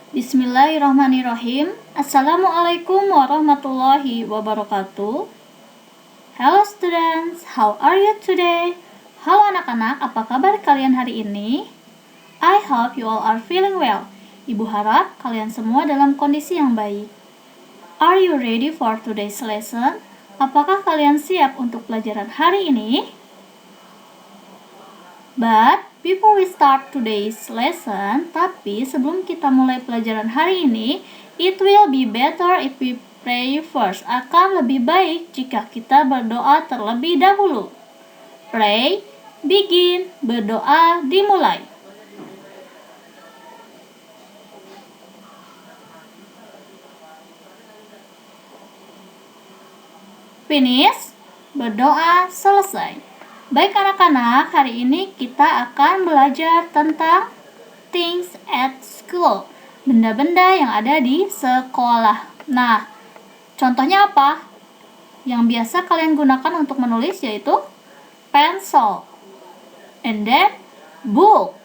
Bismillahirrahmanirrahim. Assalamualaikum warahmatullahi wabarakatuh. Hello students, how are you today? Halo anak-anak, apa kabar kalian hari ini? I hope you all are feeling well. Ibu harap kalian semua dalam kondisi yang baik. Are you ready for today's lesson? Apakah kalian siap untuk pelajaran hari ini? But before we start today's lesson, tapi sebelum kita mulai pelajaran hari ini, it will be better if we pray first. Akan lebih baik jika kita berdoa terlebih dahulu. Pray, begin, berdoa, dimulai. Finish, berdoa, selesai. Baik anak-anak, hari ini kita akan belajar tentang things at school. Benda-benda yang ada di sekolah. Nah, contohnya apa? Yang biasa kalian gunakan untuk menulis yaitu pencil, and then book,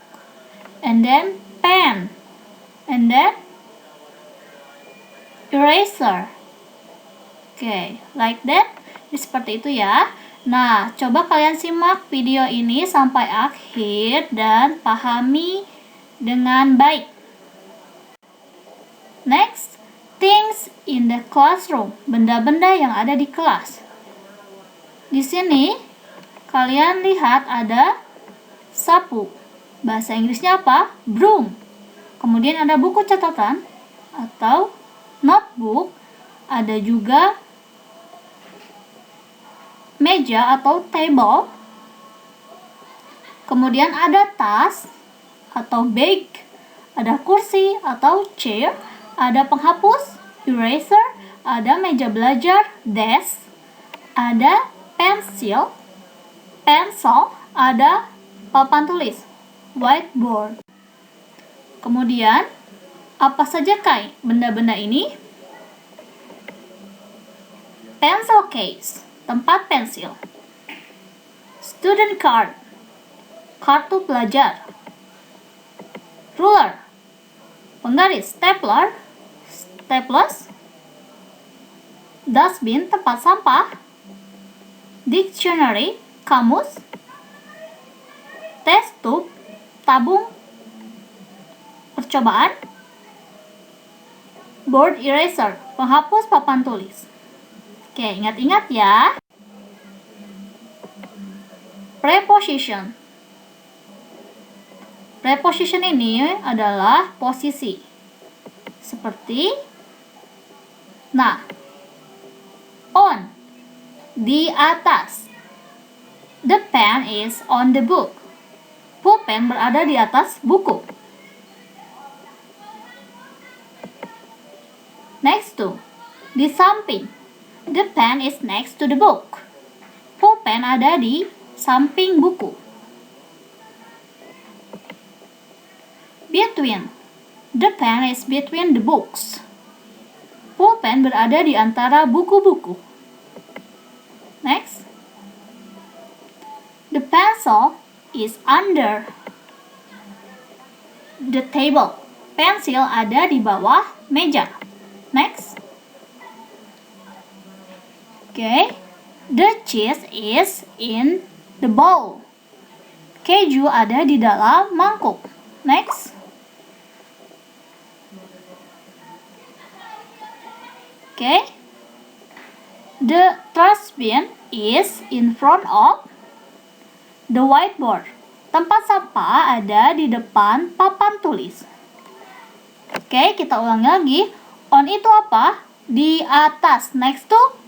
and then pen, and then eraser. Okay, like that. Seperti itu ya. Nah, coba kalian simak video ini sampai akhir dan pahami dengan baik. Next, things in the classroom. Benda-benda yang ada di kelas. Di sini, kalian lihat ada sapu. Bahasa Inggrisnya apa? Broom. Kemudian ada buku catatan atau notebook. Ada juga meja atau table. Kemudian ada tas atau bag, ada kursi atau chair, ada penghapus, eraser, ada meja belajar, desk, ada pensil, pencil, ada papan tulis, whiteboard. Kemudian, apa saja benda-benda ini? Pencil case, tempat pensil. Student card, kartu pelajar. Ruler, penggaris. Stapler, staples. Dustbin, tempat sampah. Dictionary, kamus. Test tube, tabung percobaan. Board eraser, penghapus papan tulis. Oke, ingat-ingat ya. Preposition. Preposition ini adalah posisi. Seperti on, di atas. The pen is on the book. Pulpen berada di atas buku. Next to, di samping. The pen is next to the book. Pulpen ada di samping buku. Between. The pen is between the books. Pulpen berada di antara buku-buku. Next. The pencil is under the table. Pensil ada di bawah meja. Next. Okay. The cheese is in the bowl. Keju ada di dalam mangkuk. Next. Okay. The trash bin is in front of the whiteboard. Tempat sampah ada di depan papan tulis. Okay, kita ulangi lagi. On itu apa? Di atas. Next to,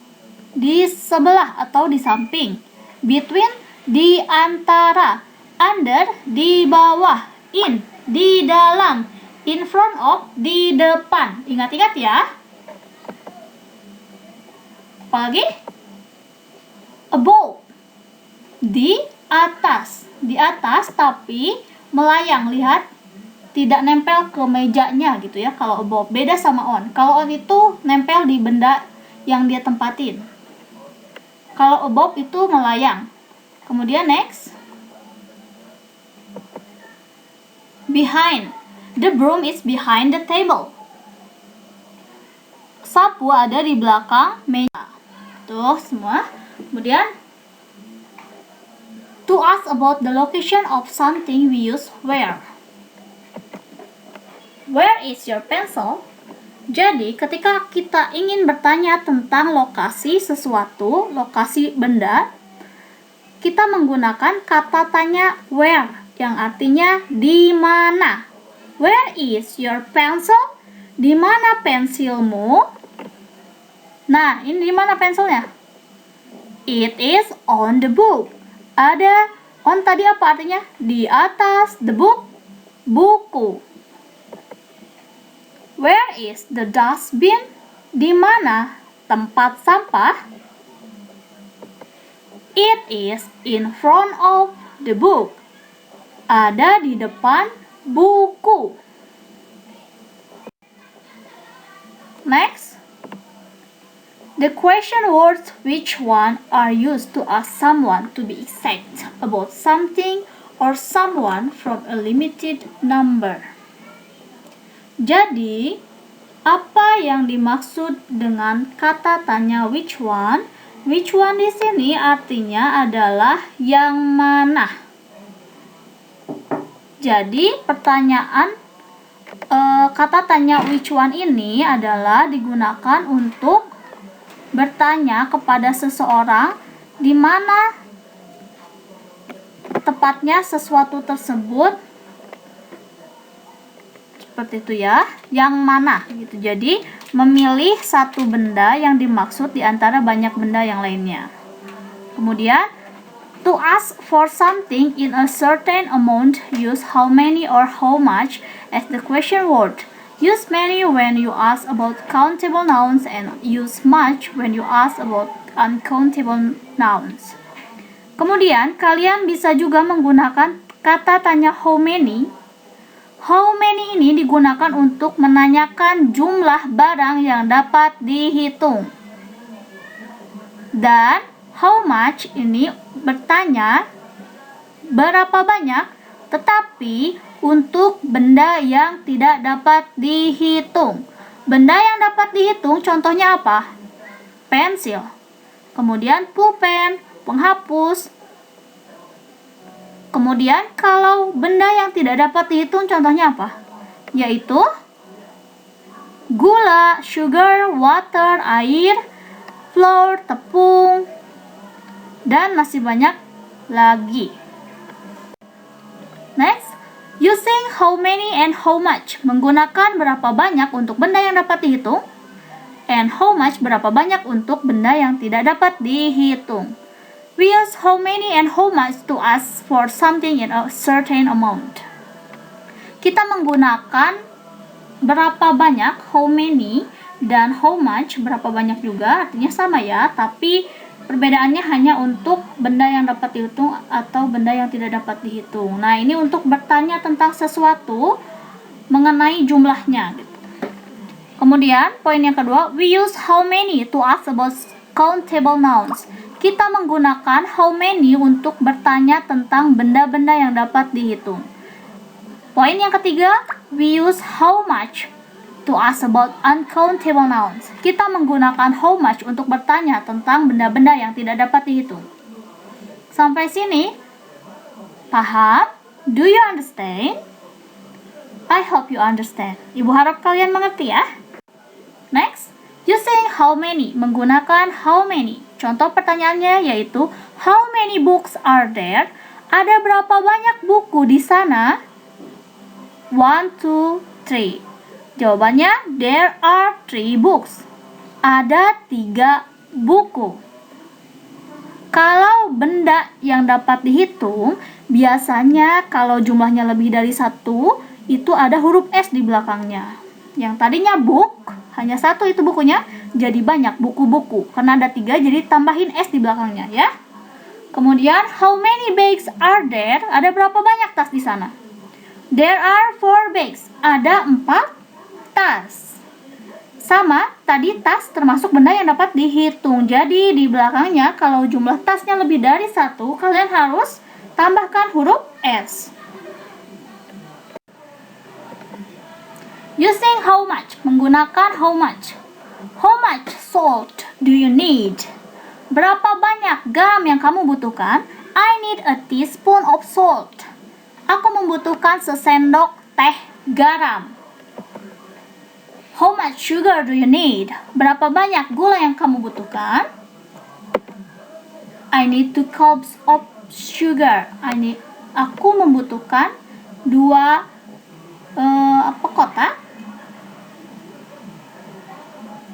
di sebelah atau di samping. Between, di antara. Under, di bawah. In, di dalam. In front of, di depan. Ingat-ingat ya. Apalagi? Above, di atas. Di atas tapi melayang. Lihat, tidak nempel ke mejanya gitu ya. Kalau above, beda sama on. Kalau on itu nempel di benda yang dia tempatin. Kalau above itu melayang. Kemudian next. Behind. The broom is behind the table. Sapu ada di belakang meja. Tuh semua. Kemudian, to ask about the location of something we use where. Where is your pencil? Jadi, ketika kita ingin bertanya tentang lokasi sesuatu, lokasi benda, kita menggunakan kata tanya where, yang artinya di mana. Where is your pencil? Di mana pensilmu? Nah, ini di mana pensilnya? It is on the book. Ada on tadi apa artinya? Di atas the book, buku. Where is the dustbin? Di mana tempat sampah? It is in front of the book. Ada di depan buku. Next. The question words which one are used to ask someone to be exact about something or someone from a limited number. Jadi, apa yang dimaksud dengan kata tanya which one? Which one di sini artinya adalah yang mana. Jadi, pertanyaan kata tanya which one ini adalah digunakan untuk bertanya kepada seseorang di mana tepatnya sesuatu tersebut. Seperti itu ya, yang mana gitu. Jadi, memilih satu benda yang dimaksud di antara banyak benda yang lainnya. Kemudian, to ask for something in a certain amount, use how many or how much as the question word. Use many when you ask about countable nouns and use much when you ask about uncountable nouns. Kemudian, kalian bisa juga menggunakan kata tanya how many. How many ini digunakan untuk menanyakan jumlah barang yang dapat dihitung. Dan how much ini bertanya berapa banyak, tetapi untuk benda yang tidak dapat dihitung. Benda yang dapat dihitung contohnya apa? Pensil. Kemudian pulpen, penghapus. Kemudian kalau benda yang tidak dapat dihitung contohnya apa? Yaitu gula, sugar, water, air, flour, tepung, dan masih banyak lagi. Next, using how many and how much. Menggunakan berapa banyak untuk benda yang dapat dihitung, and how much berapa banyak untuk benda yang tidak dapat dihitung. We use how many and how much to ask for something in a certain amount. Kita menggunakan berapa banyak, how many, dan how much, berapa banyak juga, artinya sama ya, tapi perbedaannya hanya untuk benda yang dapat dihitung atau benda yang tidak dapat dihitung. Nah, ini untuk bertanya tentang sesuatu mengenai jumlahnya. Kemudian, poin yang kedua, we use how many to ask about countable nouns. Kita menggunakan how many untuk bertanya tentang benda-benda yang dapat dihitung. Poin yang ketiga, we use how much to ask about uncountable nouns. Kita menggunakan how much untuk bertanya tentang benda-benda yang tidak dapat dihitung. Sampai sini, paham? Do you understand? I hope you understand. Ibu harap kalian mengerti ya. Next, using how many, menggunakan how many. Contoh pertanyaannya yaitu, how many books are there? Ada berapa banyak buku di sana? 1, 2, 3. Jawabannya, there are 3 books. Ada 3 buku. Kalau benda yang dapat dihitung, biasanya kalau jumlahnya lebih dari 1, itu ada huruf S di belakangnya. Yang tadinya book, hanya 1 itu bukunya, jadi banyak buku-buku. Karena ada 3, jadi tambahin S di belakangnya ya. Kemudian, how many bags are there? Ada berapa banyak tas di sana? There are 4 bags. Ada 4 tas. Sama, tadi tas termasuk benda yang dapat dihitung. Jadi, di belakangnya kalau jumlah tasnya lebih dari 1, kalian harus tambahkan huruf S. Using how much, menggunakan how much. How much salt do you need? Berapa banyak garam yang kamu butuhkan? I need a teaspoon of salt. Aku membutuhkan sesendok teh garam. How much sugar do you need? Berapa banyak gula yang kamu butuhkan? I need 2 cups of sugar. Aku membutuhkan 2 kotak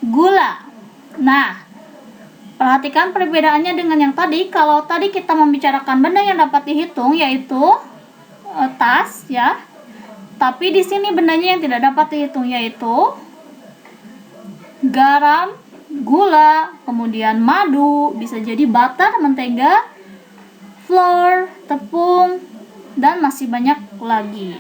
gula. Nah, perhatikan perbedaannya dengan yang tadi. Kalau tadi kita membicarakan benda yang dapat dihitung, yaitu tas, ya. Tapi di sini bendanya yang tidak dapat dihitung, yaitu garam, gula, kemudian madu, bisa jadi butter, mentega, flour, tepung, dan masih banyak lagi.